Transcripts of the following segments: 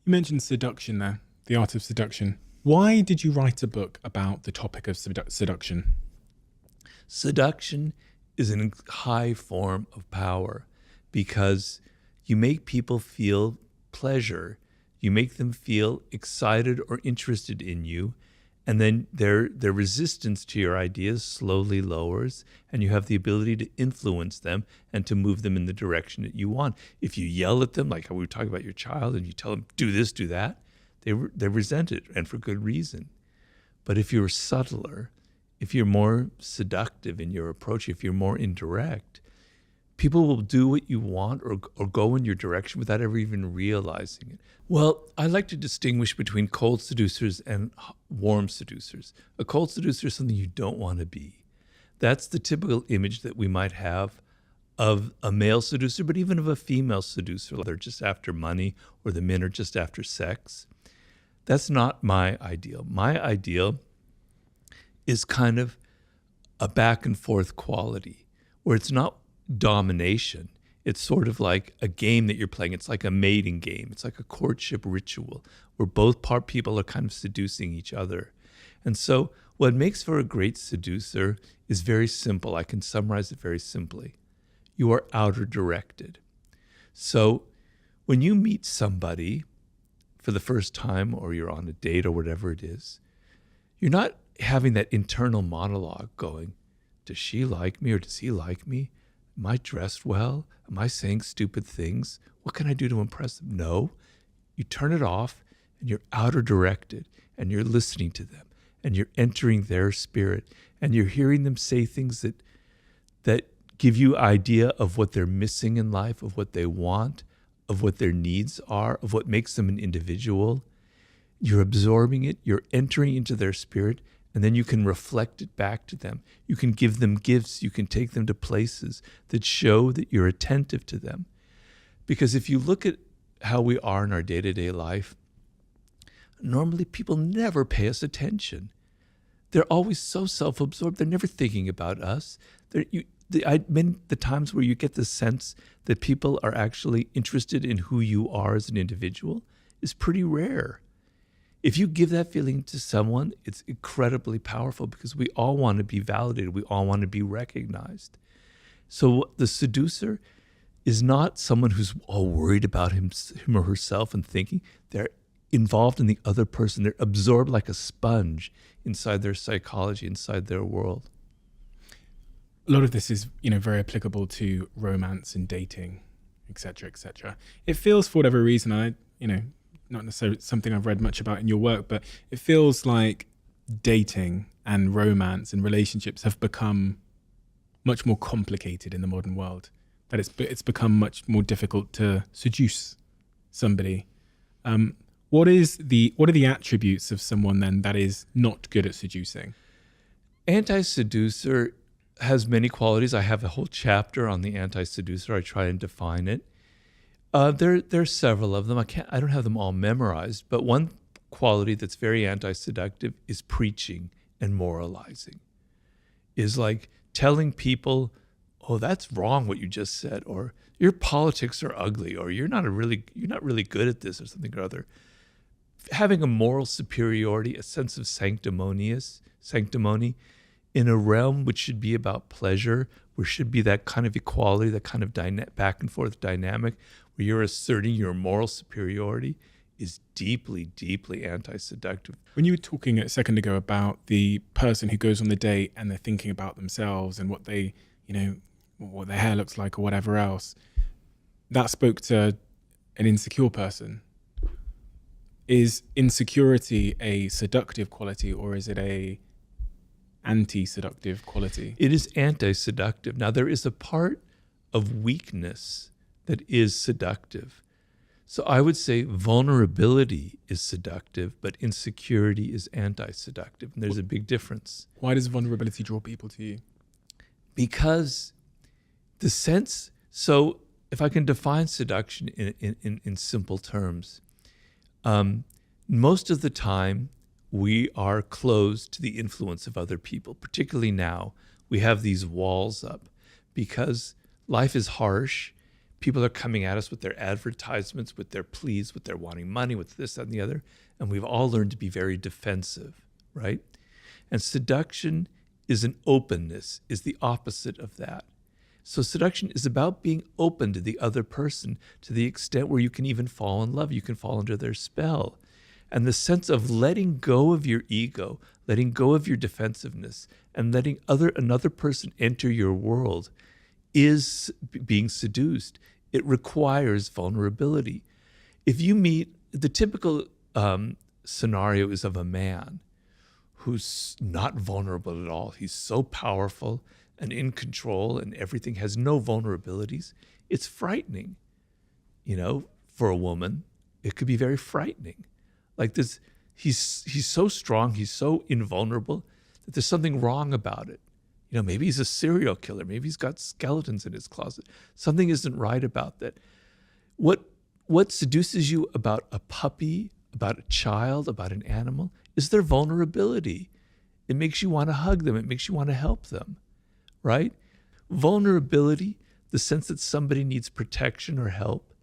You mentioned seduction there, the art of seduction. Why did you write a book about the topic of seduction? Seduction is a high form of power because you make people feel pleasure. You make them feel excited or interested in you, and then their resistance to your ideas slowly lowers, and you have the ability to influence them and to move them in the direction that you want. If you yell at them, like how we were talking about your child, and you tell them, do this, do that, they resent it, and for good reason. But if you're subtler, if you're more seductive in your approach, if you're more indirect, people will do what you want or go in your direction without ever even realizing it. Well, I like to distinguish between cold seducers and warm seducers. A cold seducer is something you don't want to be. That's the typical image that we might have of a male seducer, but even of a female seducer. They're just after money, or the men are just after sex. That's not my ideal. My ideal is kind of a back and forth quality where it's not domination. It's sort of like a game that you're playing. It's like a mating game. It's like a courtship ritual where both people are kind of seducing each other. And so what makes for a great seducer is very simple. I can summarize it very simply. You are outer directed. So when you meet somebody for the first time, or you're on a date or whatever it is, you're not having that internal monologue going, does she like me or does he like me? Am I dressed well? Am I saying stupid things? What can I do to impress them? No. You turn it off and you're outer directed and you're listening to them and you're entering their spirit and you're hearing them say things that give you idea of what they're missing in life, of what they want, of what their needs are, of what makes them an individual. You're absorbing it, you're entering into their spirit, and then you can reflect it back to them. You can give them gifts. You can take them to places that show that you're attentive to them. Because if you look at how we are in our day-to-day life, normally people never pay us attention. They're always so self-absorbed. They're never thinking about us. The times where you get the sense that people are actually interested in who you are as an individual is pretty rare. If you give that feeling to someone, it's incredibly powerful because we all want to be validated. We all want to be recognized. So the seducer is not someone who's all worried about him or herself and thinking. They're involved in the other person. They're absorbed like a sponge inside their psychology, inside their world. A lot of this is, very applicable to romance and dating, etc., etc. It feels, for whatever reason, not necessarily something I've read much about in your work, but it feels like dating and romance and relationships have become much more complicated in the modern world. That it's become much more difficult to seduce somebody. What are the attributes of someone then that is not good at seducing? Anti-seducer has many qualities. I have a whole chapter on the anti-seducer. I try and define it. There's several of them. I don't have them all memorized, but one quality that's very anti-seductive is preaching and moralizing. Is like telling people, oh, that's wrong what you just said, or your politics are ugly, or you're not really good at this, or something or other. Having a moral superiority, a sense of sanctimony in a realm which should be about pleasure, where should be that kind of equality, that kind of back and forth dynamic, where you're asserting your moral superiority, is deeply, deeply anti-seductive. When you were talking a second ago about the person who goes on the date and they're thinking about themselves and what they, what their hair looks like or whatever else, that spoke to an insecure person. Is insecurity a seductive quality, or is it a anti-seductive quality? It is anti-seductive. Now, there is a part of weakness that is seductive. So I would say vulnerability is seductive, but insecurity is anti-seductive. And there's a big difference. Why does vulnerability draw people to you? Because so if I can define seduction in simple terms, most of the time we are closed to the influence of other people. Particularly now, we have these walls up because life is harsh. people are coming at us with their advertisements, with their pleas, with their wanting money, with this, that, and the other. And we've all learned to be very defensive, right? And seduction is an openness, is the opposite of that. So seduction is about being open to the other person to the extent where you can even fall in love. You can fall under their spell. And the sense of letting go of your ego, letting go of your defensiveness, and letting another person enter your world is being seduced. It requires vulnerability. If you meet, the typical scenario is of a man who's not vulnerable at all. He's so powerful and in control and everything, has no vulnerabilities. It's frightening. You know, for a woman, it could be very frightening. Like this, he's so strong, he's so invulnerable that there's something wrong about it. You know, maybe he's a serial killer. Maybe he's got skeletons in his closet. Something isn't right about that. What seduces you about a puppy, about a child, about an animal, is their vulnerability. It makes you want to hug them. It makes you want to help them, right? Vulnerability, the sense that somebody needs protection or help,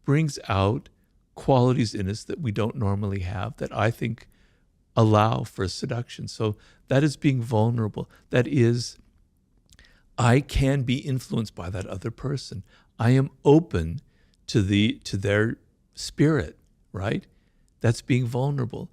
brings out qualities in us that we don't normally have that I think allow for seduction. So that is being vulnerable. That is, I can be influenced by that other person. I am open to their spirit, right? That's being vulnerable.